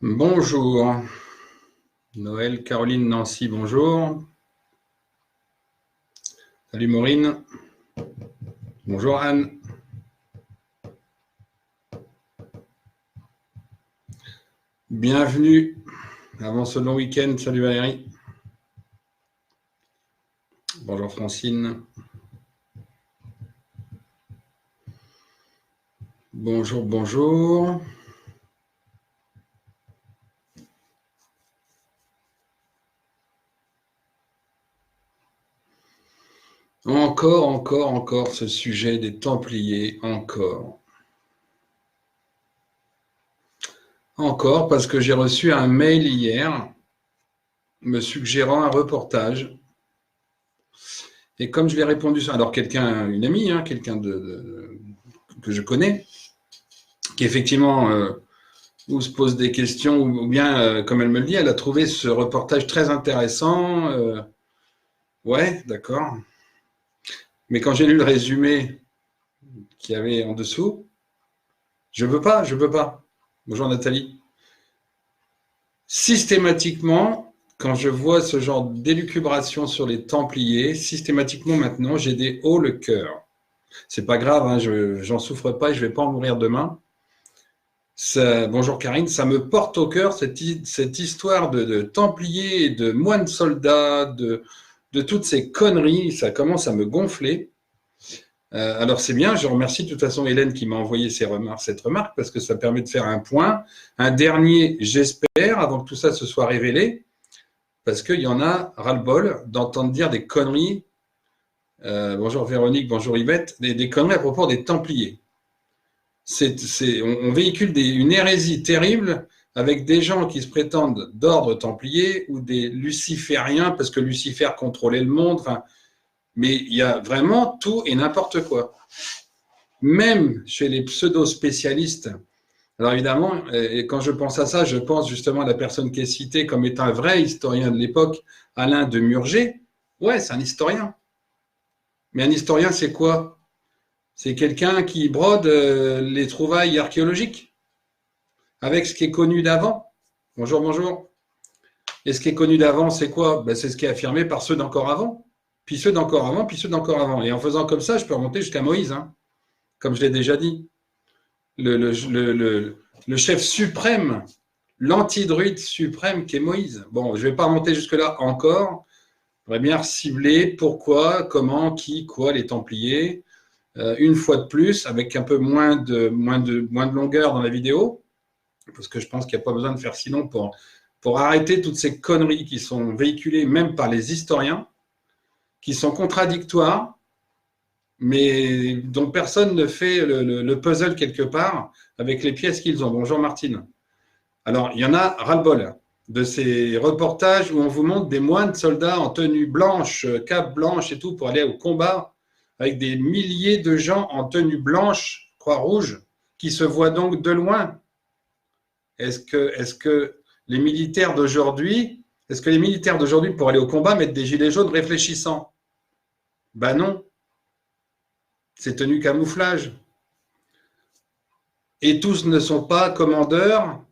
Bonjour. Noël, Caroline, Nancy, bonjour. Salut Maureen. Bonjour Anne. Bienvenue avant ce long week-end. Salut Valérie. Bonjour Francine. Bonjour, bonjour. Encore ce sujet des Templiers, encore. Encore parce que j'ai reçu un mail hier me suggérant un reportage. Et comme je lui ai répondu ça, alors quelqu'un, une amie, quelqu'un que je connais, qui effectivement ou se pose des questions, ou bien, comme elle me le dit, elle a trouvé ce reportage très intéressant. Ouais, d'accord. Mais quand j'ai lu le résumé qu'il y avait en dessous, je veux pas. Bonjour Nathalie. Systématiquement, quand je vois ce genre d'élucubration sur les Templiers, systématiquement maintenant, j'ai des hauts le cœur. C'est pas grave, j'en souffre pas et je vais pas en mourir demain. Bonjour Karine, ça me porte au cœur cette histoire de Templiers, de moines soldats, de toutes ces conneries, ça commence à me gonfler. Alors c'est bien, je remercie de toute façon Hélène qui m'a envoyé cette remarque parce que ça permet de faire un point. Un dernier, j'espère, avant que tout ça se soit révélé, parce qu'il y en a ras-le-bol d'entendre dire des conneries. Bonjour Véronique, bonjour Yvette, des conneries à propos des Templiers. On véhicule une hérésie terrible avec des gens qui se prétendent d'ordre templier ou des lucifériens parce que Lucifer contrôlait le monde. Enfin, mais il y a vraiment tout et n'importe quoi. Même chez les pseudo-spécialistes. Alors évidemment, quand je pense à ça, je pense justement à la personne qui est citée comme étant un vrai historien de l'époque, Alain de Murger. Ouais, c'est un historien. Mais un historien, c'est quoi? C'est quelqu'un qui brode les trouvailles archéologiques avec ce qui est connu d'avant. Bonjour, bonjour. Et ce qui est connu d'avant, c'est quoi? Ben, c'est ce qui est affirmé par ceux d'encore avant, puis ceux d'encore avant, puis ceux d'encore avant. Et en faisant comme ça, je peux remonter jusqu'à Moïse, comme je l'ai déjà dit. Le chef suprême, l'antidruide suprême qui est Moïse. Bon, je ne vais pas remonter jusque-là encore. J'aimerais bien cibler pourquoi, comment, qui, quoi, les Templiers. Une fois de plus, avec un peu moins de longueur dans la vidéo, parce que je pense qu'il n'y a pas besoin de faire si long pour arrêter toutes ces conneries qui sont véhiculées même par les historiens, qui sont contradictoires, mais dont personne ne fait le puzzle quelque part avec les pièces qu'ils ont. Bonjour Martine. Alors, il y en a ras-le-bol de ces reportages où on vous montre des moines soldats en tenue blanche, cape blanche et tout pour aller au combat, avec des milliers de gens en tenue blanche, croix rouge, qui se voient donc de loin. Est-ce que les militaires d'aujourd'hui, pour aller au combat, mettent des gilets jaunes réfléchissants? Ben non, c'est tenue camouflage. Et tous ne sont pas commandeurs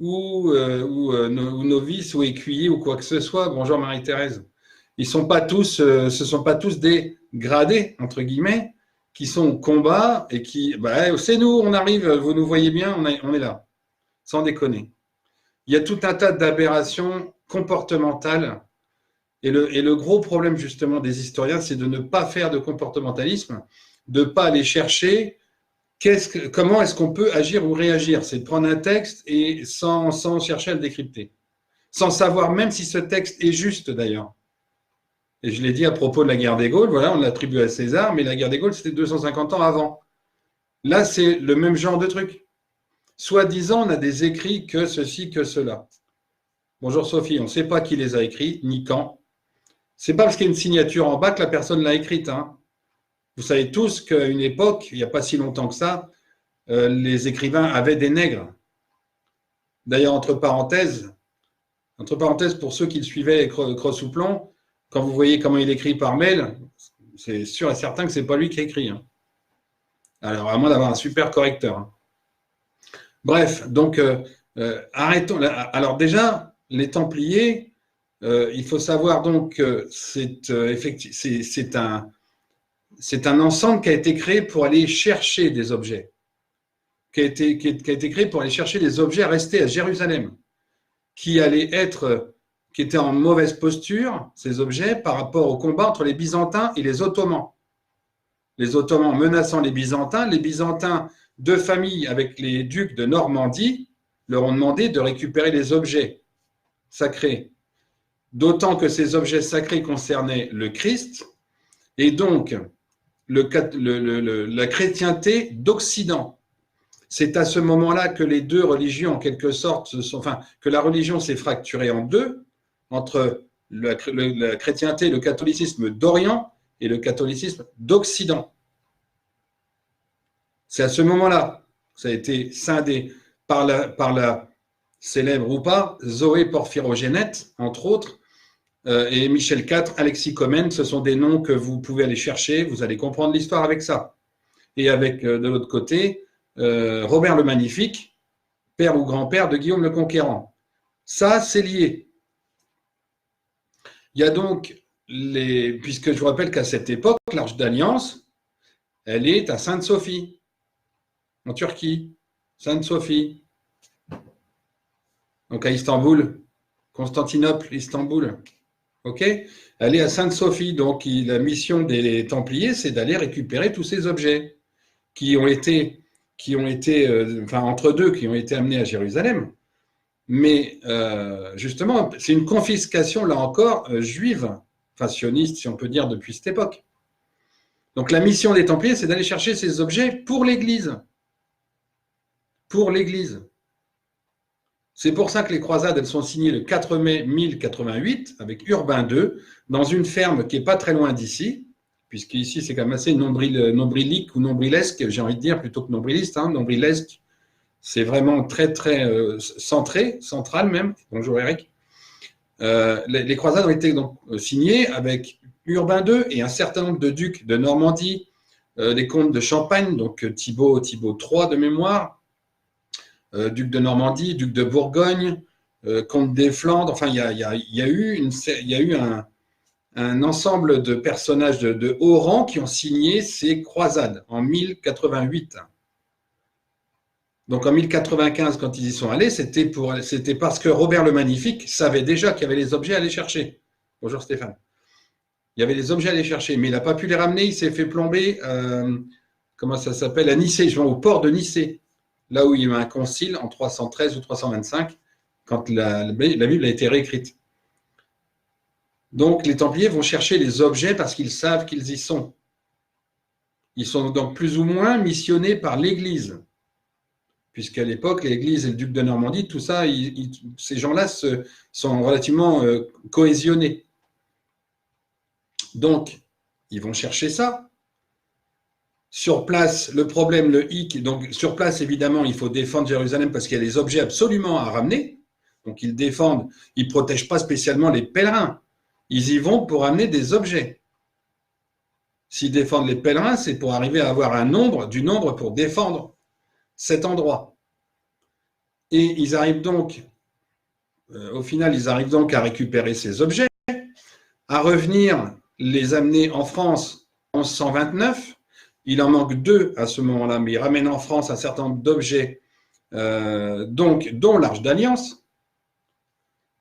ou novices ou écuyers ou quoi que ce soit. Bonjour Marie-Thérèse. Ce sont pas tous des gradés, entre guillemets, qui sont au combat et qui, c'est nous, on arrive, vous nous voyez bien, on est là, sans déconner. Il y a tout un tas d'aberrations comportementales et le gros problème justement des historiens, c'est de ne pas faire de comportementalisme, de ne pas aller chercher comment est-ce qu'on peut agir ou réagir. C'est de prendre un texte et sans chercher à le décrypter, sans savoir même si ce texte est juste d'ailleurs. Et je l'ai dit à propos de la guerre des Gaules, voilà, on l'attribue à César, mais la guerre des Gaules, c'était 250 ans avant. Là, c'est le même genre de truc. Soi-disant, on a des écrits que ceci, que cela. Bonjour Sophie, on ne sait pas qui les a écrits, ni quand. C'est pas parce qu'il y a une signature en bas que la personne l'a écrite. Vous savez tous qu'à une époque, il n'y a pas si longtemps que ça, les écrivains avaient des nègres. D'ailleurs, entre parenthèses, pour ceux qui le suivaient Cross-Souplon, quand vous voyez comment il écrit par mail, c'est sûr et certain que ce n'est pas lui qui écrit. Alors, à moins d'avoir un super correcteur. Bref, donc, Arrêtons. Alors déjà, les Templiers, il faut savoir donc que c'est un ensemble qui a été créé pour aller chercher des objets, qui a été créé pour aller chercher des objets restés à Jérusalem, qui étaient en mauvaise posture, ces objets, par rapport au combat entre les Byzantins et les Ottomans. Les Ottomans menaçant les Byzantins de famille avec les ducs de Normandie leur ont demandé de récupérer les objets sacrés. D'autant que ces objets sacrés concernaient le Christ et donc la chrétienté d'Occident. C'est à ce moment-là que les deux religions, en quelque sorte, que la religion s'est fracturée en deux, entre la chrétienté, le catholicisme d'Orient et le catholicisme d'Occident. C'est à ce moment-là que ça a été scindé par la célèbre ou pas Zoé Porphyrogénète, entre autres, et Michel IV, Alexis Comnène, ce sont des noms que vous pouvez aller chercher, vous allez comprendre l'histoire avec ça. Et avec, de l'autre côté, Robert le Magnifique, père ou grand-père de Guillaume le Conquérant. Ça, c'est lié. Il y a donc, puisque je vous rappelle qu'à cette époque, l'Arche d'Alliance, elle est à Sainte-Sophie, en Turquie. Sainte-Sophie. Donc à Istanbul, Constantinople, Istanbul. Ok, elle est à Sainte-Sophie. Donc la mission des Templiers, c'est d'aller récupérer tous ces objets qui ont été entre deux, qui ont été amenés à Jérusalem. Mais justement, c'est une confiscation, là encore, juive, enfin sioniste, si on peut dire, depuis cette époque. Donc la mission des Templiers, c'est d'aller chercher ces objets pour l'Église. Pour l'Église. C'est pour ça que les croisades, elles sont signées le 4 mai 1088 avec Urbain II, dans une ferme qui n'est pas très loin d'ici, puisqu'ici c'est quand même assez nombrilique ou nombrilesque, j'ai envie de dire, plutôt que nombriliste, nombrilesque. C'est vraiment très, très central même. Bonjour Eric. Les croisades ont été donc signées avec Urbain II et un certain nombre de ducs de Normandie, les comtes de Champagne, donc Thibaut III de mémoire, duc de Normandie, duc de Bourgogne, comte des Flandres. Enfin, il y a eu un ensemble de personnages de haut rang qui ont signé ces croisades en 1088. Donc en 1095, quand ils y sont allés, c'était parce que Robert le Magnifique savait déjà qu'il y avait les objets à aller chercher. Bonjour Stéphane. Il y avait les objets à aller chercher, mais il n'a pas pu les ramener. Il s'est fait plomber, comment ça s'appelle, à Nicée, au port de Nicée, là où il y a eu un concile en 313 ou 325, quand la Bible a été réécrite. Donc les Templiers vont chercher les objets parce qu'ils savent qu'ils y sont. Ils sont donc plus ou moins missionnés par l'Église, puisqu'à l'époque, l'Église et le duc de Normandie, tout ça, ces gens-là sont relativement cohésionnés. Donc, ils vont chercher ça. Sur place, le problème, le hic, donc sur place, évidemment, il faut défendre Jérusalem parce qu'il y a des objets absolument à ramener. Donc, ils défendent, ils ne protègent pas spécialement les pèlerins. Ils y vont pour amener des objets. S'ils défendent les pèlerins, c'est pour arriver à avoir du nombre pour défendre cet endroit. Et ils arrivent donc, au final, ils arrivent donc à récupérer ces objets, à revenir les amener en France en 1129. Il en manque 2 à ce moment-là, mais ils ramènent en France un certain nombre d'objets, dont l'Arche d'Alliance.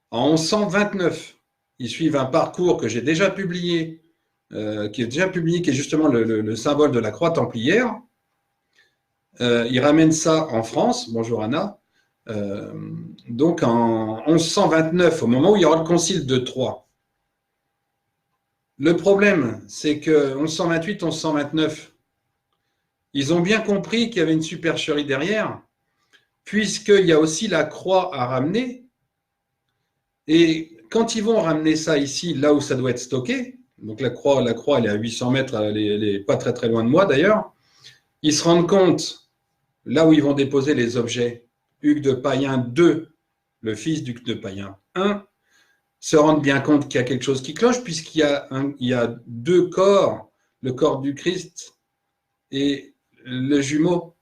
En 1129, ils suivent un parcours que j'ai déjà publié, qui est justement le symbole de la croix templière. Ils ramènent ça en France. Bonjour Anna. Donc en 1129, au moment où il y aura le concile de Troyes. Le problème, c'est que 1128-1129, ils ont bien compris qu'il y avait une supercherie derrière, puisqu'il y a aussi la croix à ramener. Et quand ils vont ramener ça ici, là où ça doit être stocké, donc la croix elle est à 800 mètres, elle n'est pas très très loin de moi d'ailleurs, ils se rendent compte, là où ils vont déposer les objets, Hugues de Payen II, le fils d'Hugues de Payen I, se rendent bien compte qu'il y a quelque chose qui cloche, puisqu'il y a 2 corps, le corps du Christ et le jumeau.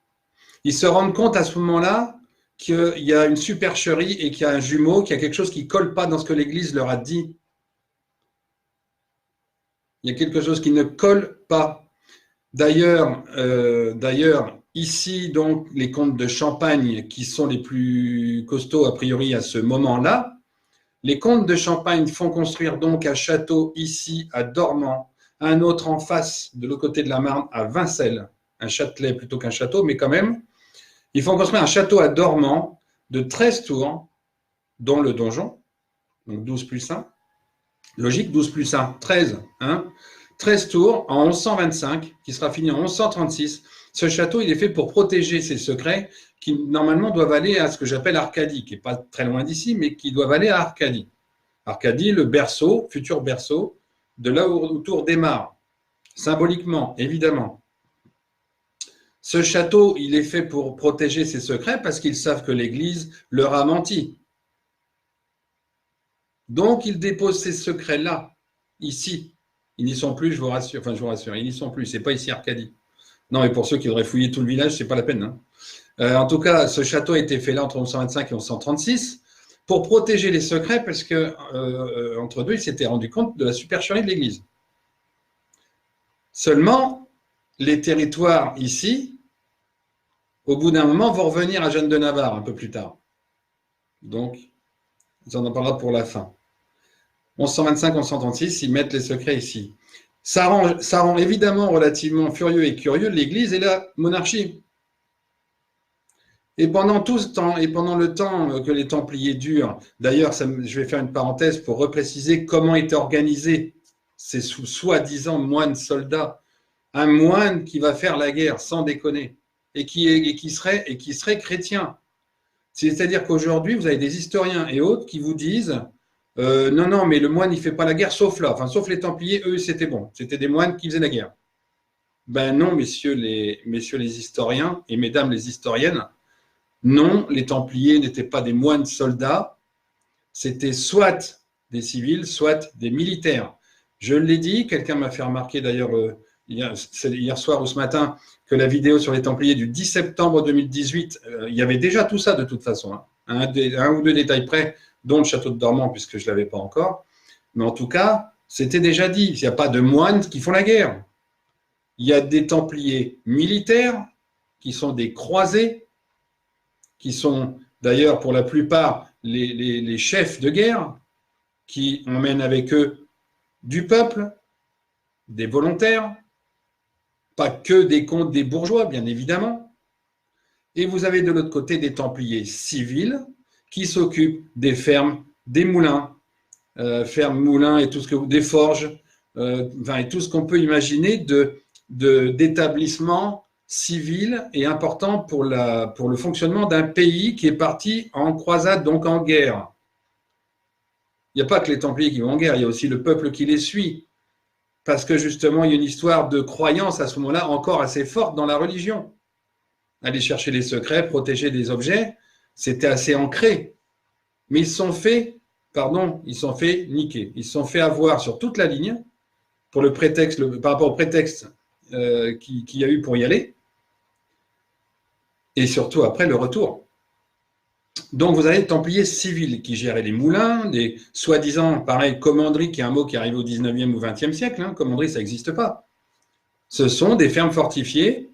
Ils se rendent compte à ce moment-là qu'il y a une supercherie et qu'il y a un jumeau, qu'il y a quelque chose qui ne colle pas dans ce que l'Église leur a dit. Il y a quelque chose qui ne colle pas. D'ailleurs, ici, donc, les comtes de Champagne, qui sont les plus costauds a priori à ce moment-là, les comtes de Champagne font construire donc un château ici à Dormans, un autre en face, de l'autre côté de la Marne, à Vincelles, un châtelet plutôt qu'un château, mais quand même, ils font construire un château à Dormans de 13 tours, dont le donjon, donc 12 plus 1, logique, 12 plus 1, 13, hein, 13 tours en 1125, qui sera fini en 1136. Ce château, il est fait pour protéger ses secrets qui, normalement, doivent aller à ce que j'appelle Arcadie, qui n'est pas très loin d'ici, mais qui doivent aller à Arcadie. Arcadie, le berceau, futur berceau, de là où Tours démarre, symboliquement, évidemment. Ce château, il est fait pour protéger ses secrets parce qu'ils savent que l'Église leur a menti. Donc, ils déposent ces secrets-là, ici. Ils n'y sont plus, je vous rassure. Enfin, je vous rassure, ils n'y sont plus. Ce n'est pas ici Arcadie. Non, mais pour ceux qui voudraient fouiller tout le village, ce n'est pas la peine. Hein. En tout cas, ce château a été fait là entre 1125 et 1136 pour protéger les secrets parce que entre deux, ils s'étaient rendus compte de la supercherie de l'Église. Seulement, les territoires ici, au bout d'un moment, vont revenir à Jeanne de Navarre un peu plus tard. Donc, on en parlera pour la fin. 1125-1136, ils mettent les secrets ici. Ça rend évidemment relativement furieux et curieux l'Église et la monarchie. Et pendant tout ce temps, et pendant le temps que les Templiers durent, d'ailleurs, je vais faire une parenthèse pour repréciser comment étaient organisés ces soi-disant moines soldats. Un moine qui va faire la guerre, sans déconner, et qui serait chrétien. C'est-à-dire qu'aujourd'hui, vous avez des historiens et autres qui vous disent non, mais le moine, il ne fait pas la guerre, sauf là. Enfin, sauf les Templiers, eux, c'était bon. C'était des moines qui faisaient la guerre. Ben non, messieurs les historiens et mesdames les historiennes, non, les Templiers n'étaient pas des moines soldats, c'était soit des civils, soit des militaires. Je l'ai dit, quelqu'un m'a fait remarquer d'ailleurs hier soir ou ce matin que la vidéo sur les Templiers du 10 septembre 2018, il y avait déjà tout ça de toute façon, hein. Un ou deux détails près, dont le château de Dormans, puisque je ne l'avais pas encore. Mais en tout cas, c'était déjà dit, il n'y a pas de moines qui font la guerre. Il y a des Templiers militaires qui sont des croisés, qui sont d'ailleurs pour la plupart les chefs de guerre, qui emmènent avec eux du peuple, des volontaires, pas que des comtes, des bourgeois, bien évidemment. Et vous avez de l'autre côté des Templiers civils qui s'occupent des fermes, des moulins, fermes, moulins et tout ce que des forges, et tout ce qu'on peut imaginer d'établissements civils et importants pour le fonctionnement d'un pays qui est parti en croisade, donc en guerre. Il n'y a pas que les Templiers qui vont en guerre, il y a aussi le peuple qui les suit. Parce que justement, il y a une histoire de croyance à ce moment-là encore assez forte dans la religion. Aller chercher les secrets, protéger des objets, c'était assez ancré. Mais ils se sont fait niquer. Ils se sont fait avoir sur toute la ligne par rapport au prétexte qu'il y a eu pour y aller. Et surtout après le retour. Donc vous avez les Templiers civils qui géraient les moulins, des soi-disant, pareil, commanderies, qui est un mot qui arrive au 19e ou 20e siècle. Hein, commanderie, ça n'existe pas. Ce sont des fermes fortifiées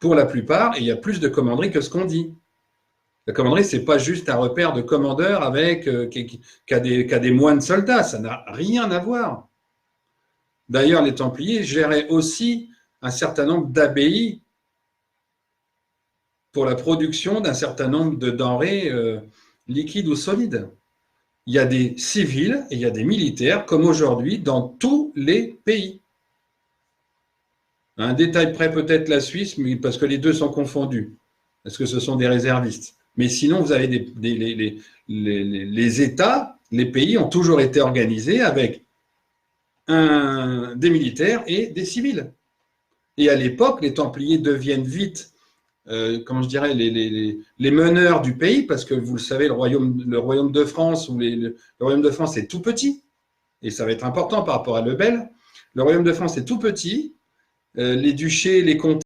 pour la plupart, et il y a plus de commanderies que ce qu'on dit. La commanderie, ce n'est pas juste un repère de commandeurs avec qu'à des moines soldats, ça n'a rien à voir. D'ailleurs, les Templiers géraient aussi un certain nombre d'abbayes pour la production d'un certain nombre de denrées liquides ou solides. Il y a des civils et il y a des militaires, comme aujourd'hui, dans tous les pays. Un détail près, peut-être la Suisse, mais parce que les deux sont confondus, parce que ce sont des réservistes. Mais sinon, vous avez les États, les pays ont toujours été organisés avec des militaires et des civils. Et à l'époque, les Templiers deviennent vite, comment je dirais, les meneurs du pays, parce que vous le savez, le royaume de France, le royaume de France est tout petit, et ça va être important par rapport à Lebel. Le royaume de France est tout petit, les duchés, les comtés,